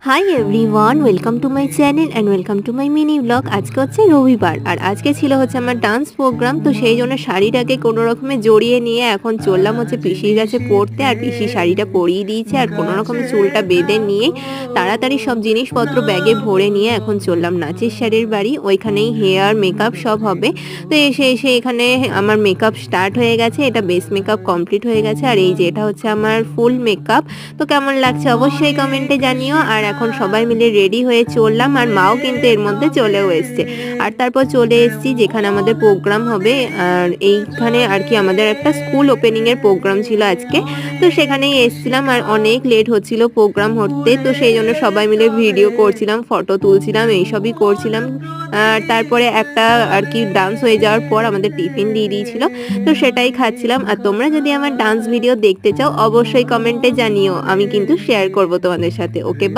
Hi everyone, welcome to my channel and welcome to my mini blog. আজকে হচ্ছে রবিবার আর আজকে ছিল হচ্ছে আমার ডান্স প্রোগ্রাম। তো সেই জন্য শাড়িটাকে কোনো রকমে জড়িয়ে নিয়ে এখন চললাম হচ্ছে পিসির কাছে পড়তে। আর পিসি শাড়িটা পরিয়ে দিয়েছে আর কোনো রকমে চুলটা বেঁধে নিয়ে তাড়াতাড়ি সব জিনিসপত্র ব্যাগে ভরে নিয়ে এখন চললাম নাচের স্যারের বাড়ি। ওইখানেই হেয়ার মেকআপ সব হবে। তো এসে এখানে আমার মেকআপ স্টার্ট হয়ে গেছে। এটা বেস মেকআপ কমপ্লিট হয়ে গেছে আর এই যে এটা হচ্ছে আমার ফুল মেকআপ। তো কেমন লাগছে অবশ্যই কমেন্টে জানিও। আর এখন সবাই মিলে রেডি হয়ে চললাম আর মাও কিন্তু এর মধ্যে চলেও এসছে। আর তারপর চলে এসেছি যেখানে আমাদের প্রোগ্রাম হবে। আর এইখানে আর কি আমাদের একটা স্কুল ওপেনিং এর প্রোগ্রাম ছিল আজকে। তো সেখানেই এসছিলাম আর অনেক লেট হচ্ছিল প্রোগ্রাম হতে। তো সেই জন্য সবাই মিলে ভিডিও করছিলাম, ফটো তুলছিলাম, এইসবই করছিলাম। আর তারপরে একটা আর কি ডান্স হয়ে যাওয়ার পর আমাদের টিফিন দিয়ে দিয়েছিল। তো সেটাই খাচ্ছিলাম। আর তোমরা যদি আমার ডান্স ভিডিও দেখতে চাও অবশ্যই কমেন্টে জানিও, আমি কিন্তু শেয়ার করব তোমাদের সাথে। ওকে, বাই।